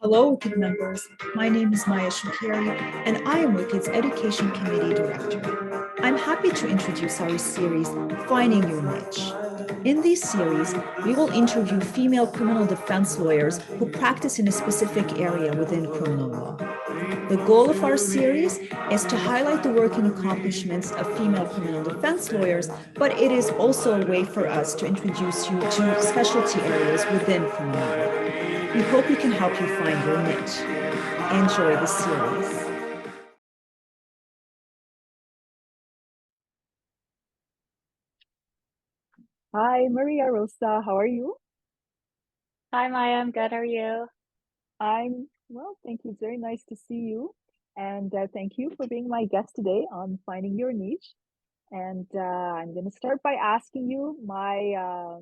Hello, WiCCD members. My name is Maya and I am WiCCD's Education Committee Director. I'm happy to introduce our series, Finding Your Niche. In this series, we will interview female criminal defense lawyers who practice in a specific area within criminal law. The goal of our series is to highlight the work and accomplishments of female criminal defense lawyers, but it is also a way for us to introduce you to specialty areas within criminal law. We hope we can help you find your niche. Enjoy the series. Hi, Maria Rosa. How are you? Hi, Maya. I'm good. How are you? I'm well, thank you. It's very nice to see you. And thank you for being my guest today on Finding Your Niche. And I'm going to start by asking you my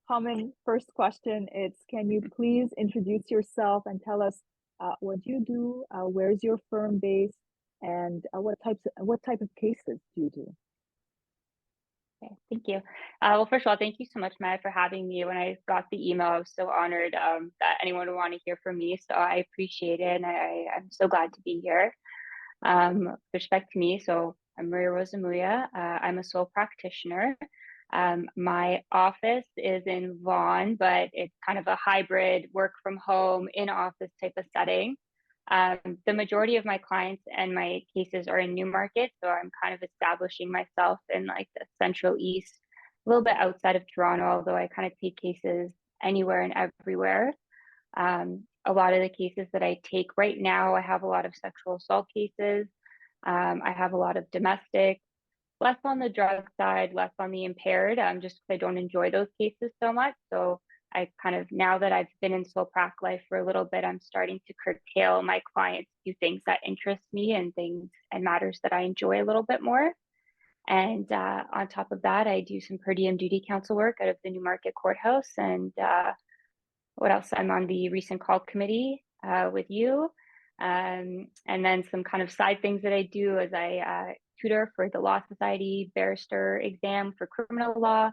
common first question. It's, can you please introduce yourself and tell us what you do, where's your firm based, and what type of cases do you do? Okay, thank you. Well, first of all, thank you so much, Maya, for having me. When I got the email, I was so honored that anyone would want to hear from me. So I appreciate it, and I'm so glad to be here. With respect to me, so I'm Maria Rosa Muia. I'm a sole practitioner. My office is in Vaughan, but it's kind of a hybrid work from home, in office type of setting. The majority of my clients and my cases are in Newmarket, so I'm kind of establishing myself in like the Central East, a little bit outside of Toronto, although I kind of take cases anywhere and everywhere. A lot of the cases that I take right now, I have a lot of sexual assault cases. I have a lot of domestic, less on the drug side, less on the impaired, just because I don't enjoy those cases so much. So I kind of, now that I've been in sole prac life for a little bit, I'm starting to curtail my clients to things that interest me and things and matters that I enjoy a little bit more. And on top of that, I do some per diem duty counsel work out of the Newmarket courthouse. And what else? I'm on the recent call committee with you. And then some kind of side things that I do is I tutor for the Law Society barrister exam for criminal law.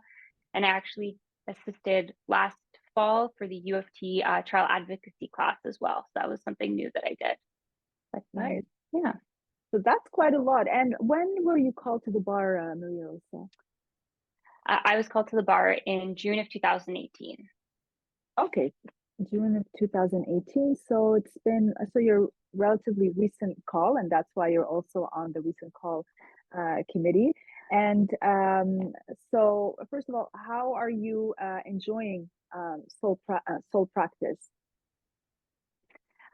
And I actually assisted last fall for the U of T trial advocacy class as well. So that was something new that I did. But Nice. yeah. So that's quite a lot. And when were you called to the bar, Maria Rosa? I was called to the bar in June of 2018. Okay, June of 2018. So it's been, so you're relatively recent call, and that's why you're also on the recent call committee. And so, first of all, how are you enjoying sole practice?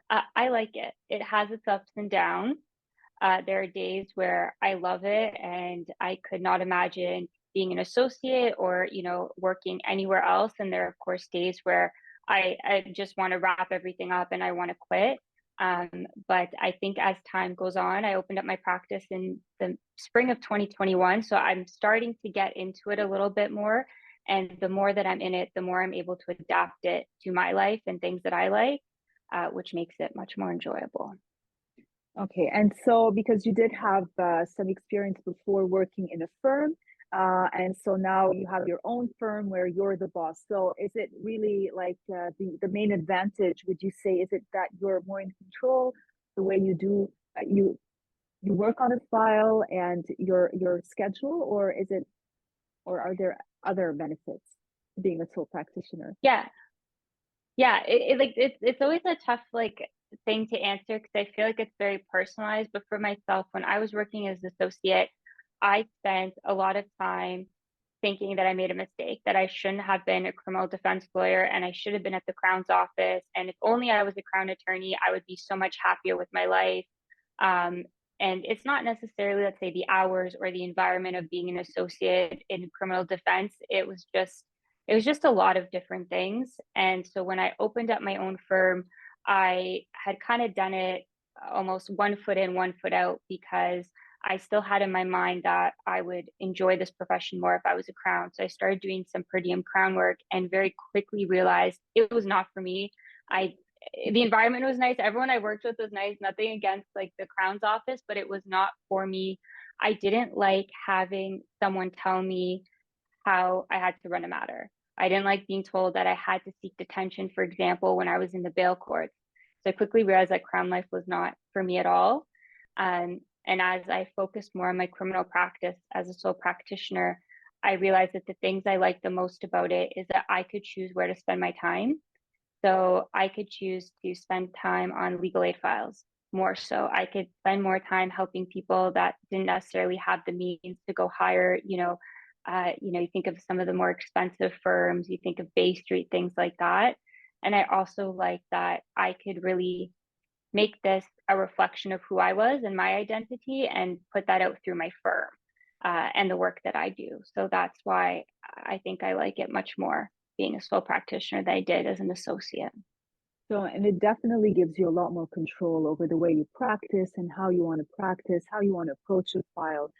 I like it. It has its ups and downs. There are days where I love it and I could not imagine being an associate or, working anywhere else. And there are, of course, days where I just want to wrap everything up and I want to quit. But I think as time goes on, I opened up my practice in the spring of 2021. So I'm starting to get into it a little bit more. And the more that I'm in it, the more I'm able to adapt it to my life and things that I like, which makes it much more enjoyable. Okay, and so because you did have some experience before working in a firm, and so now you have your own firm where you're the boss. So is it really like the main advantage, would you say, is it that you're more in control, the way you do you work on a file and your schedule, or is it, or are there other benefits to being a sole practitioner? Yeah, yeah, it's always a tough thing to answer because I feel like it's very personalized. But for myself, when I was working as an associate, I spent a lot of time thinking that I made a mistake, that I shouldn't have been a criminal defense lawyer and I should have been at the Crown's office. And if only I was a Crown attorney, I would be so much happier with my life. And it's not necessarily, let's say, the hours or the environment of being an associate in criminal defense. It was just a lot of different things. And so when I opened up my own firm, I had kind of done it almost 1 foot in, 1 foot out, because I still had in my mind that I would enjoy this profession more if I was a Crown. So I started doing some per diem Crown work and very quickly realized it was not for me. The environment was nice. Everyone I worked with was nice. Nothing against like the Crown's office, but it was not for me. I didn't like having someone tell me how I had to run a matter. I didn't like being told that I had to seek detention, for example, when I was in the bail courts. So I quickly realized that crime life was not for me at all. And as I focused more on my criminal practice as a sole practitioner, I realized that the things I liked the most about it is that I could choose where to spend my time. So I could choose to spend time on legal aid files more so. I could spend more time helping people that didn't necessarily have the means to go hire, you think of some of the more expensive firms, you think of Bay Street, things like that. And I also like that I could really make this a reflection of who I was and my identity and put that out through my firm and the work that I do. So that's why I think I like it much more being a sole practitioner than I did as an associate. So, and it definitely gives you a lot more control over the way you practice and how you want to practice, how you want to approach a file.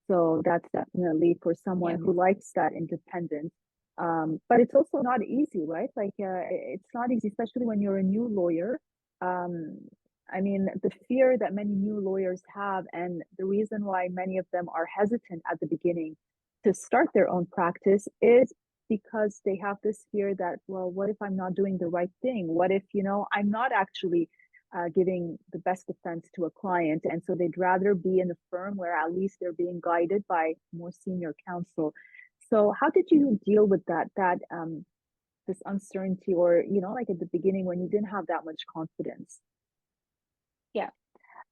So that's definitely for someone who likes that independence. But it's also not easy, right? Like it's not easy, especially when you're a new lawyer. I mean, the fear that many new lawyers have, and the reason why many of them are hesitant at the beginning to start their own practice is because they have this fear that, well, what if I'm not doing the right thing? What if, I'm not actually giving the best defense to a client? And so they'd rather be in a firm where at least they're being guided by more senior counsel. So how did you deal with that this uncertainty, or, like at the beginning when you didn't have that much confidence? Yeah.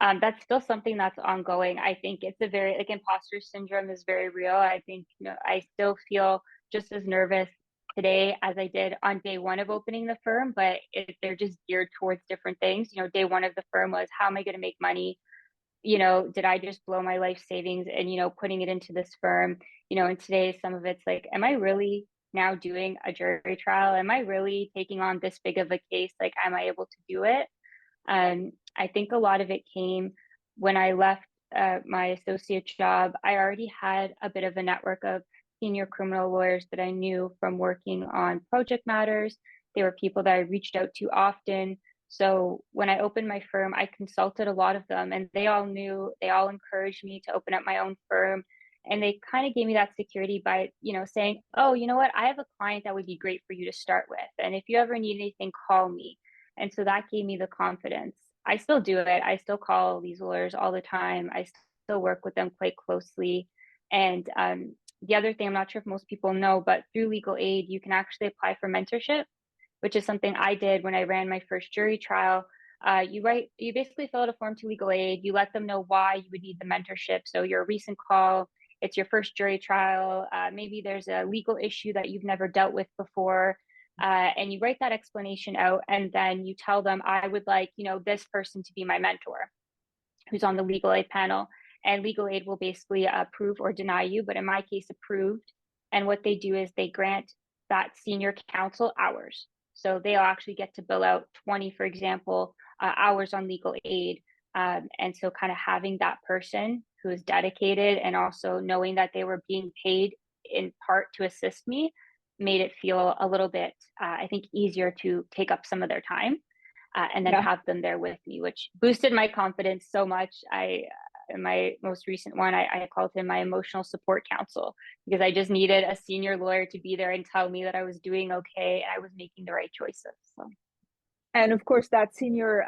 That's still something that's ongoing. I think it's like imposter syndrome is very real. I think, I still feel just as nervous today as I did on day one of opening the firm, but they're just geared towards different things. Day one of the firm was, how am I going to make money? Did I just blow my life savings and, putting it into this firm? And today some of it's like, am I really now doing a jury trial? Am I really taking on this big of a case? Like, am I able to do it? I think a lot of it came when I left my associate job. I already had a bit of a network of senior criminal lawyers that I knew from working on project matters. They were people that I reached out to often. So when I opened my firm, I consulted a lot of them, and they all encouraged me to open up my own firm. And they kind of gave me that security by, saying, oh, you know what, I have a client that would be great for you to start with. And if you ever need anything, call me. And so that gave me the confidence. I still do it. I still call these lawyers all the time. I still work with them quite closely. And the other thing, I'm not sure if most people know, but through legal aid, you can actually apply for mentorship, which is something I did when I ran my first jury trial. You basically fill out a form to legal aid. You let them know why you would need the mentorship. So you're a recent call, it's your first jury trial. Maybe there's a legal issue that you've never dealt with before. And you write that explanation out, and then you tell them, I would like, this person to be my mentor who's on the legal aid panel. And legal aid will basically approve or deny you, but in my case, approved. And what they do is they grant that senior counsel hours. So they'll actually get to bill out 20, for example, hours on legal aid. And so kind of having that person who is dedicated, and also knowing that they were being paid in part to assist me, made it feel a little bit, I think, easier to take up some of their time and then have them there with me, which boosted my confidence so much. In my most recent one, I called him my emotional support counsel, because I just needed a senior lawyer to be there and tell me that I was doing okay and I was making the right choices. So. And of course, that senior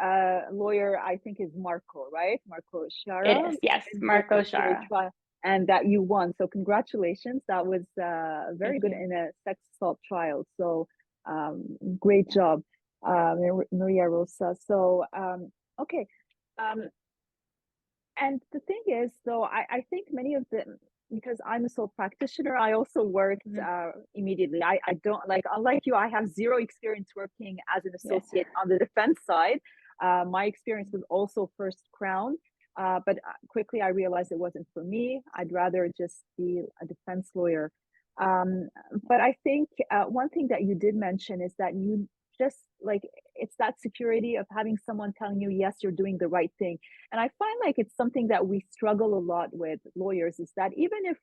lawyer, I think, is Marco, right? Marco Shara. It is, yes, Marco Shara. And that you won. So congratulations. That was very good in a sex assault trial. So great job, Maria Rosa. So, okay. And the thing is, though, I think many of them, because I'm a sole practitioner, I also worked immediately. I don't, like, unlike you, I have zero experience working as an associate on the defense side. My experience was also first Crown. But quickly I realized it wasn't for me. I'd rather just be a defense lawyer. But I think one thing that you did mention is that you just, like, it's that security of having someone telling you, yes, you're doing the right thing. And I find like it's something that we struggle a lot with lawyers, is that even if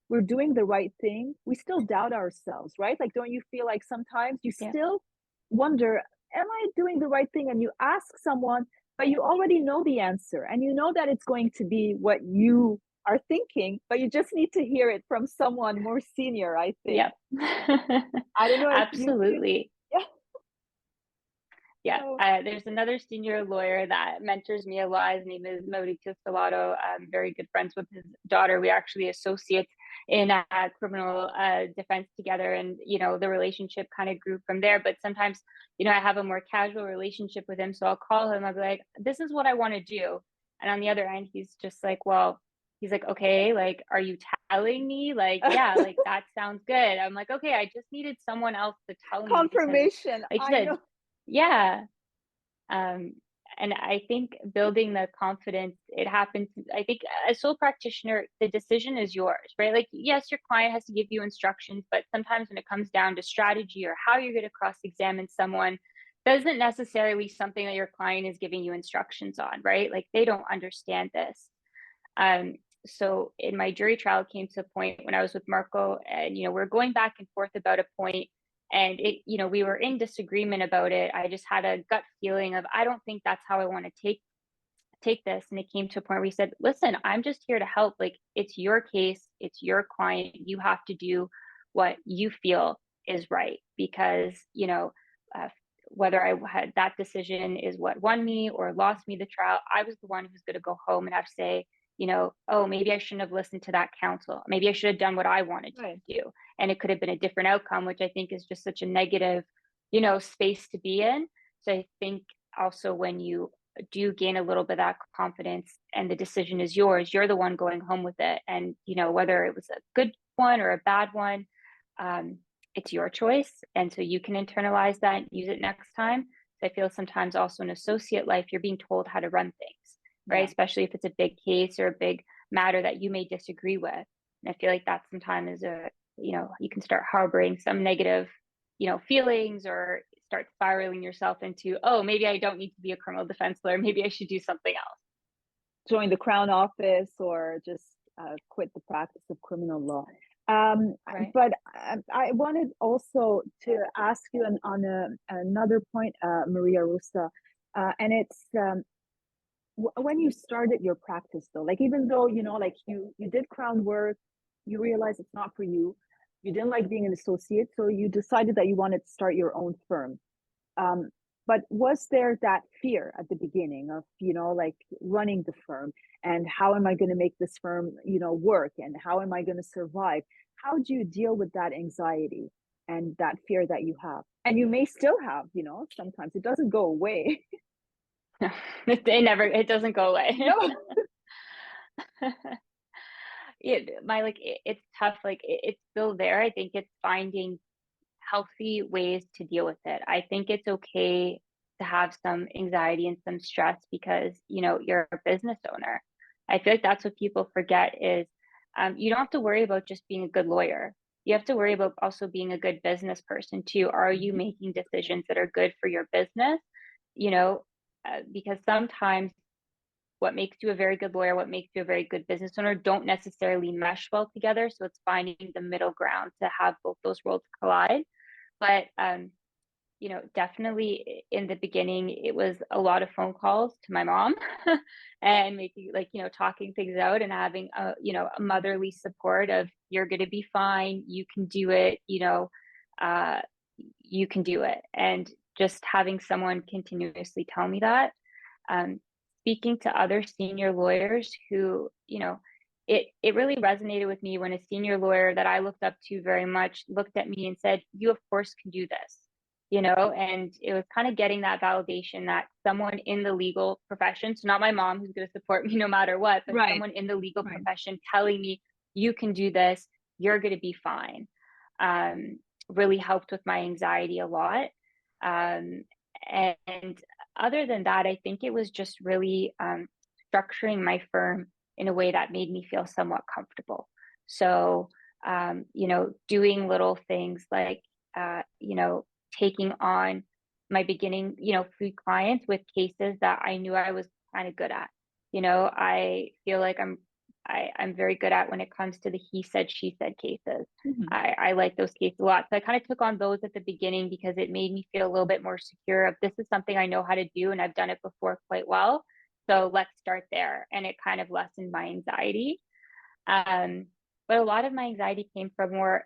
we're doing the right thing, we still doubt ourselves, right? Like, don't you feel like sometimes you still wonder, am I doing the right thing? And you ask someone, but you already know the answer, and you know that it's going to be what you are thinking, but you just need to hear it from someone more senior, I think. Yeah. I don't know. Absolutely. Yeah, So, there's another senior lawyer that mentors me a lot. His name is Mauricio Stellato. I'm very good friends with his daughter. We actually associates in criminal defense together, and the relationship kind of grew from there. But sometimes, I have a more casual relationship with him, so I'll call him. I'll be like, "This is what I want to do," and on the other end, he's just like, "Well." He's like, okay, like, are you telling me? Like, yeah, like that sounds good. I'm like, okay, I just needed someone else to tell me because, confirmation. like you I said, know. yeah. And I think building the confidence, it happens. I think as sole practitioner, the decision is yours, right? Like, yes, your client has to give you instructions, but sometimes when it comes down to strategy or how you're going to cross-examine someone, that isn't necessarily something that your client is giving you instructions on, right? Like they don't understand this. So in my jury trial, it came to a point when I was with Marco, and we're going back and forth about a point, and we were in disagreement about it. I just had a gut feeling of I don't think that's how I want to take this, and it came to a point where he said, "Listen, I'm just here to help. Like it's your case, it's your client. You have to do what you feel is right because uh, whether I had that decision is what won me or lost me the trial. I was the one who's going to go home and have to say." Oh, maybe I shouldn't have listened to that counsel. Maybe I should have done what I wanted to do. And it could have been a different outcome, which I think is just such a negative, space to be in. So I think also when you do gain a little bit of that confidence and the decision is yours, you're the one going home with it. And, whether it was a good one or a bad one, it's your choice. And so you can internalize that and use it next time. So I feel sometimes also in associate life, you're being told how to run things. Right? Especially if it's a big case or a big matter that you may disagree with. And I feel like that sometimes is you can start harboring some negative, feelings or start spiraling yourself into, oh, maybe I don't need to be a criminal defense lawyer. Maybe I should do something else. Join the Crown Office or just quit the practice of criminal law. Right. But I wanted also to ask you on another point, Maria Rosa, and it's when you started your practice though, like even though like you did Crown work, you realized it's not for you, you didn't like being an associate, so you decided that you wanted to start your own firm. But was there that fear at the beginning of like running the firm and how am I going to make this firm work and how am I going to survive? How do you deal with that anxiety and that fear that you have, and you may still have, sometimes it doesn't go away? It doesn't go away. No. It's tough. It's still there. I think it's finding healthy ways to deal with it. I think it's okay to have some anxiety and some stress because you're a business owner. I feel like that's what people forget is you don't have to worry about just being a good lawyer. You have to worry about also being a good business person too. Are you making decisions that are good for your business? Because sometimes what makes you a very good lawyer, what makes you a very good business owner don't necessarily mesh well together. So it's finding the middle ground to have both those worlds collide. But definitely in the beginning, it was a lot of phone calls to my mom and making talking things out and having a motherly support of you're going to be fine, you can do it, you can do it, and just having someone continuously tell me that. Speaking to other senior lawyers who it really resonated with me when a senior lawyer that I looked up to very much looked at me and said, you of course can do this, and it was kind of getting that validation that someone in the legal profession, so not my mom who's going to support me no matter what, but someone in the legal profession telling me you can do this, you're going to be fine, really helped with my anxiety a lot. And other than that, I think it was just really structuring my firm in a way that made me feel somewhat comfortable. So, doing little things like, taking on my beginning, free clients with cases that I knew I was kind of good at. I feel like I'm very good at when it comes to the he said, she said cases. I like those cases a lot. So I kind of took on those at the beginning because it made me feel a little bit more secure of this is something I know how to do and I've done it before quite well. So let's start there. And it kind of lessened my anxiety. But a lot of my anxiety came from more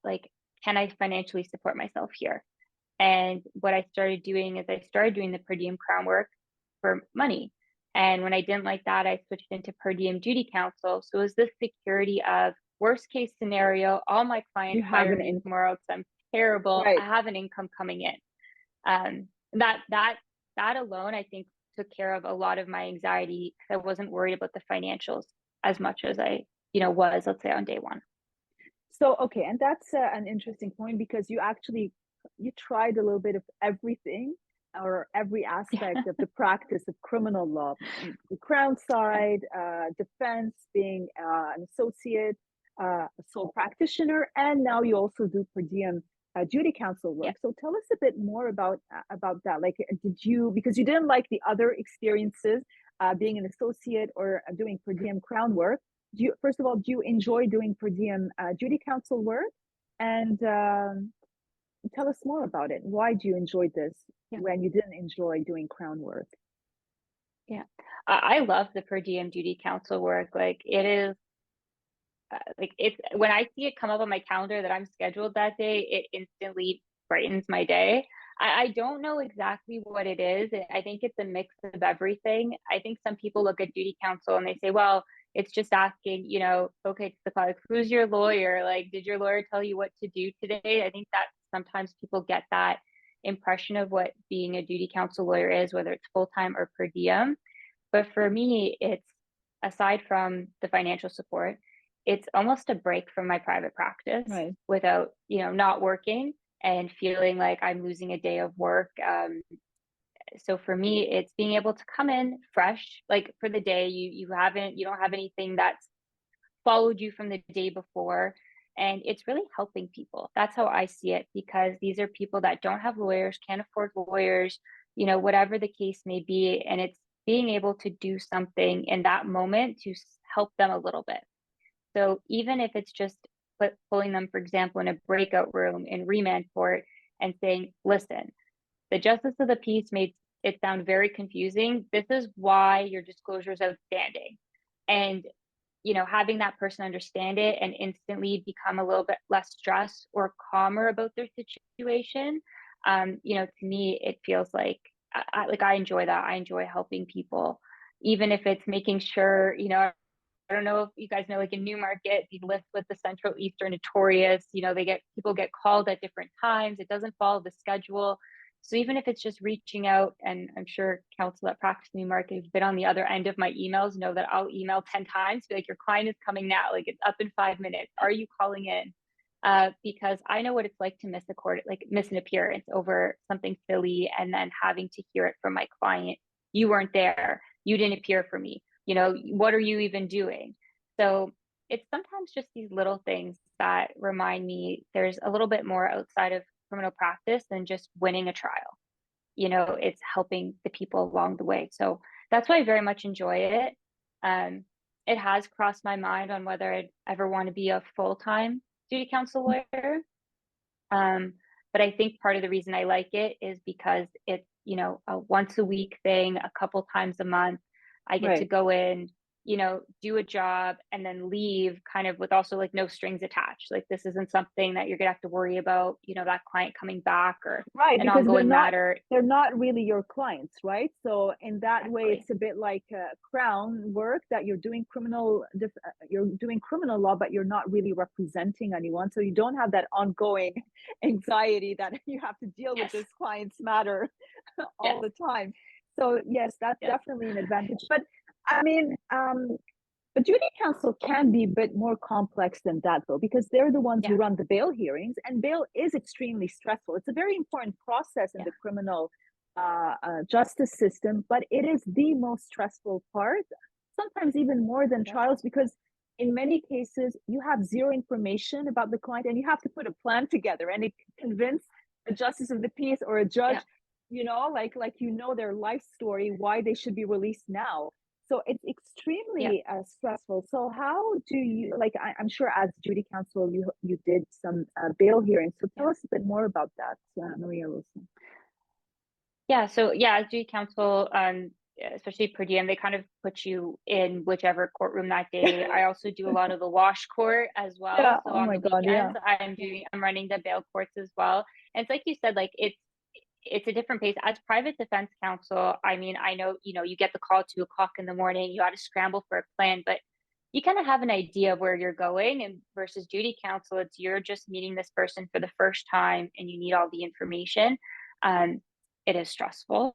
like, can I financially support myself here? And what I started doing is I started doing the per diem crown work for money. And when I didn't like that, I switched into per diem duty counsel. So it was this security of worst case scenario, all my You clients have fire an me in, tomorrow because I'm terrible. I right. have an income coming in. That alone, I think, took care of a lot of my anxiety because I wasn't worried about the financials as much as I, was, let's say, on day one. So, okay, and that's an interesting point because you tried a little bit of everything or every aspect of the practice of criminal law, the crown side, defense, being an associate, a sole practitioner, and now you also do per diem duty counsel work. Yeah. So tell us a bit more about that. Like, because you didn't like the other experiences, being an associate or doing per diem crown work. First of all, do you enjoy doing per diem duty counsel work? And tell us more about it. Why do you enjoy this when you didn't enjoy doing crown work? Yeah, I love the per diem duty counsel work. Like it is, like it's when I see it come up on my calendar that I'm scheduled that day, it instantly brightens my day. I don't know exactly what it is. I think it's a mix of everything. I think some people look at duty counsel and they say, well, it's just asking, okay, to the client, who's your lawyer? Like, did your lawyer tell you what to do today? I think that sometimes people get that impression of what being a duty counsel lawyer is, whether it's full-time or per diem. But for me, it's aside from the financial support, it's almost a break from my private practice Right. without, not working and feeling like I'm losing a day of work. So for me, it's being able to come in fresh, like for the day. You don't have anything that's followed you from the day before. And it's really helping people. That's how I see it, because these are people that don't have lawyers, can't afford lawyers, whatever the case may be. And it's being able to do something in that moment to help them a little bit. So even if it's just pulling them, for example, in a breakout room in remand court and saying, listen, the justice of the peace made it sound very confusing. This is why your disclosure is outstanding. And having that person understand it and instantly become a little bit less stressed or calmer about their situation. To me, it feels like I enjoy that. I enjoy helping people, even if it's making sure, I don't know if you guys know, like in Newmarket, the list with the Central East are notorious. People get called at different times. It doesn't follow the schedule. So even if it's just reaching out, and I'm sure counsel that practice Newmarket have been on the other end of my emails, know that I'll email 10 times, be like, your client is coming now, like it's up in 5 minutes. Are you calling in? Because I know what it's like to miss an appearance over something silly, and then having to hear it from my client. You weren't there. You didn't appear for me. What are you even doing? So it's sometimes just these little things that remind me there's a little bit more outside of criminal practice than just winning a trial. It's helping the people along the way. So that's why I very much enjoy it. It has crossed my mind on whether I'd ever want to be a full-time duty counsel lawyer. But I think part of the reason I like it is because it's, a once a week thing, a couple times a month. I get to go in, do a job and then leave kind of with also like no strings attached. Like this isn't something that you're gonna have to worry about, that client coming back or an ongoing matter. They're not really your clients, right? So in that way, Exactly. it's a bit like crown work that you're doing criminal law, but you're not really representing anyone. So you don't have that ongoing anxiety that you have to deal with this client's matter all the time. So yes, that's definitely an advantage. But I mean, but duty counsel can be a bit more complex than that, though, because they're the ones who run the bail hearings, and bail is extremely stressful. It's a very important process in the criminal justice system, but it is the most stressful part, sometimes even more than trials, because in many cases, you have zero information about the client, and you have to put a plan together and convince a justice of the peace or a judge, their life story, why they should be released now. So it's extremely stressful. So how do you, I'm sure as duty counsel, you did some bail hearings. So tell us a bit more about that, Maria Rosa. Yeah, so as duty counsel, especially per diem, they kind of put you in whichever courtroom that day. I also do a lot of the wash court as well. Yeah. So on the weekends, I'm running the bail courts as well. And it's like you said, like it's it's a different pace. As private defense counsel, I mean, I know, you get the call 2 o'clock in the morning, you got to scramble for a plan, but you kind of have an idea of where you're going. And versus duty counsel, it's you're just meeting this person for the first time and you need all the information. It is stressful.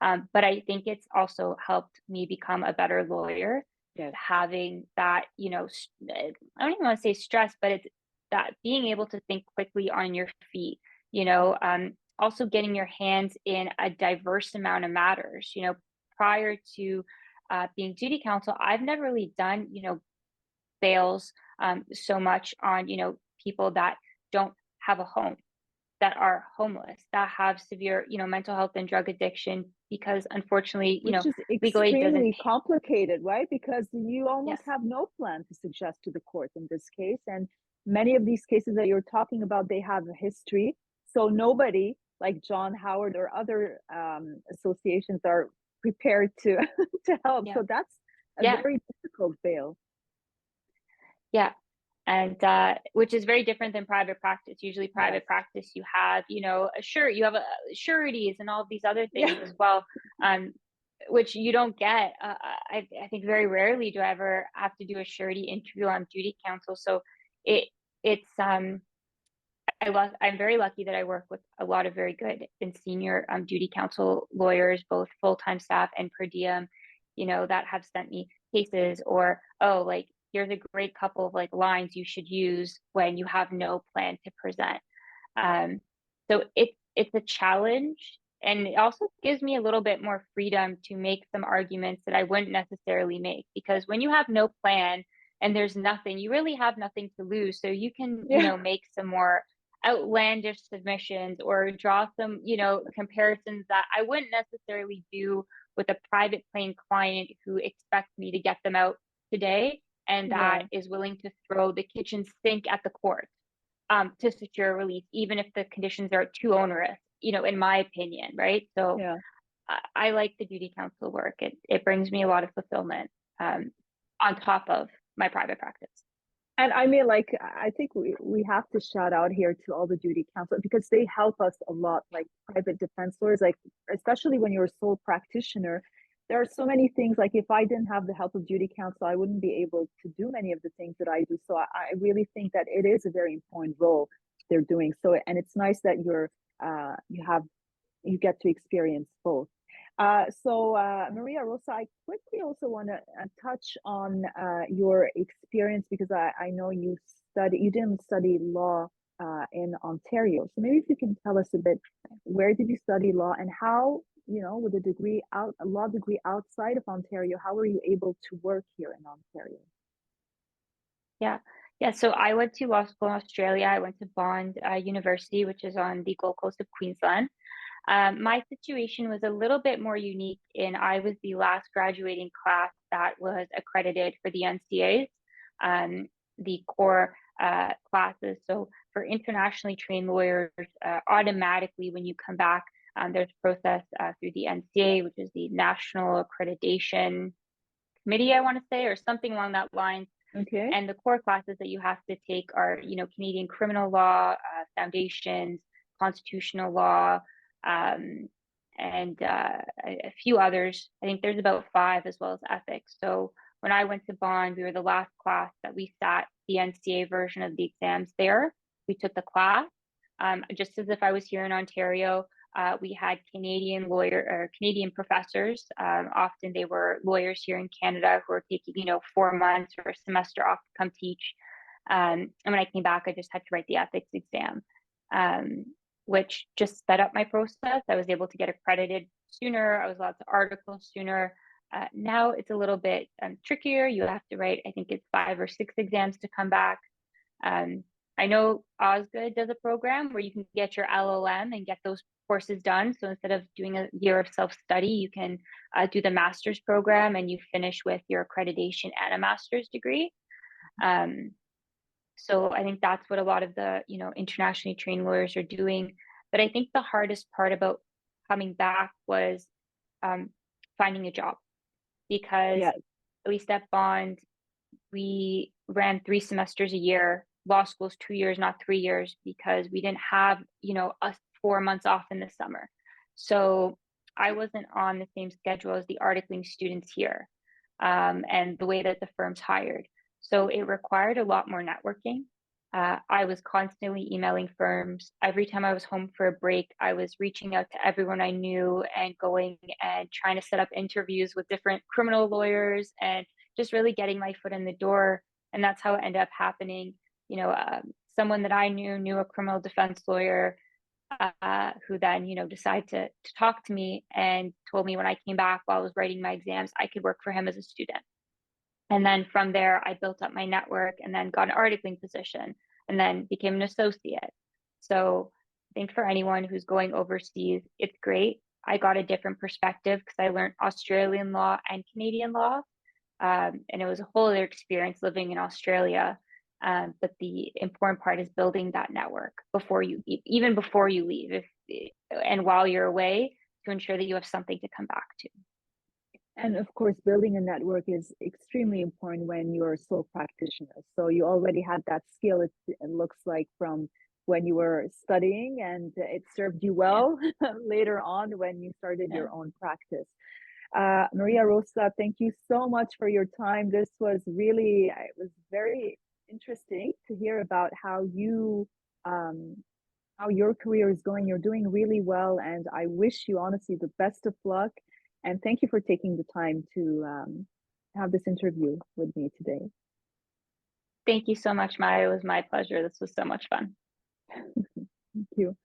But I think it's also helped me become a better lawyer. Yes. Having that, I don't even want to say stress, but it's that being able to think quickly on your feet, also getting your hands in a diverse amount of matters. Prior to being duty counsel, I've never really done, bails so much on, people that don't have a home, that are homeless, that have severe, mental health and drug addiction, because unfortunately, Which is legal aid doesn't. extremely complicated, right? Because you almost Yes. have no plan to suggest to the court in this case. And many of these cases that you're talking about, they have a history. So nobody like John Howard or other associations are prepared to to help. Yeah. So that's a Yeah. very difficult bail. Yeah. And which is very different than private practice. Usually private Yes. practice, you have, you have sureties and all of these other things Yeah. as well, which you don't get. I think very rarely do I ever have to do a surety interview on duty counsel. So I'm very lucky that I work with a lot of very good and senior duty counsel lawyers, both full-time staff and per diem, that have sent me cases, or, oh, like, here's a great couple of like lines you should use when you have no plan to present. So it's a challenge, and it also gives me a little bit more freedom to make some arguments that I wouldn't necessarily make, because when you have no plan and there's nothing, you really have nothing to lose. So you can, make some more outlandish submissions or draw some, comparisons that I wouldn't necessarily do with a private paying client who expects me to get them out today, and that is willing to throw the kitchen sink at the court to secure release, even if the conditions are too onerous, in my opinion, right? So I like the duty counsel work. It brings me a lot of fulfillment on top of my private practice. And I mean, like, I think we have to shout out here to all the duty counsel, because they help us a lot, like private defense lawyers, like, especially when you're a sole practitioner. There are so many things, like if I didn't have the help of duty counsel, I wouldn't be able to do many of the things that I do. So I really think that it is a very important role they're doing. So, and it's nice that you get to experience both. Maria Rosa, I quickly also want to touch on your experience, because I know you didn't study law in Ontario. So maybe if you can tell us a bit, where did you study law, and how, with a law degree outside of Ontario, how were you able to work here in Ontario? Yeah. So I went to law school in Australia. I went to Vaughan University, which is on the Gold Coast of Queensland. My situation was a little bit more unique in I was the last graduating class that was accredited for the NCAs, the core classes. So for internationally trained lawyers, automatically when you come back, there's a process through the NCA, which is the National Accreditation Committee, I want to say, or something along that line. Okay. And the core classes that you have to take are, Canadian criminal law, foundations, constitutional law, and a few others. I think there's about 5, as well as ethics. So when I went to Vaughan, we were the last class that we sat the NCA version of the exams there. We took the class, just as if I was here in Ontario. We had Canadian professors. Often they were lawyers here in Canada who were taking, 4 months or a semester off to come teach. And when I came back, I just had to write the ethics exam, which just sped up my process. I was able to get accredited sooner. I was allowed to article sooner. Now it's a little bit trickier. You have to write, I think it's 5 or 6 exams to come back. I know Osgood does a program where you can get your LLM and get those courses done. So instead of doing a year of self-study, you can do the master's program, and you finish with your accreditation and a master's degree. So I think that's what a lot of the, internationally trained lawyers are doing. But I think the hardest part about coming back was finding a job, because at least at Bond, we ran 3 semesters a year. Law school's 2 years, not 3 years, because we didn't have, us 4 months off in the summer. So I wasn't on the same schedule as the articling students here, and the way that the firms hired. So it required a lot more networking. I was constantly emailing firms. Every time I was home for a break, I was reaching out to everyone I knew and going and trying to set up interviews with different criminal lawyers and just really getting my foot in the door. And that's how it ended up happening. Someone that I knew a criminal defense lawyer, who then, decided to talk to me and told me when I came back while I was writing my exams, I could work for him as a student. And then from there, I built up my network and then got an articling position and then became an associate. So I think for anyone who's going overseas, it's great. I got a different perspective because I learned Australian law and Canadian law. And it was a whole other experience living in Australia. But the important part is building that network even before you leave, and while you're away, to ensure that you have something to come back to. And of course, building a network is extremely important when you're a sole practitioner. So you already had that skill, it looks like, from when you were studying, and it served you well later on when you started your own practice. Maria Rosa, thank you so much for your time. It was very interesting to hear about how your career is going. You're doing really well, and I wish you honestly the best of luck. And thank you for taking the time to have this interview with me today. Thank you so much, Maya. It was my pleasure. This was so much fun. Thank you.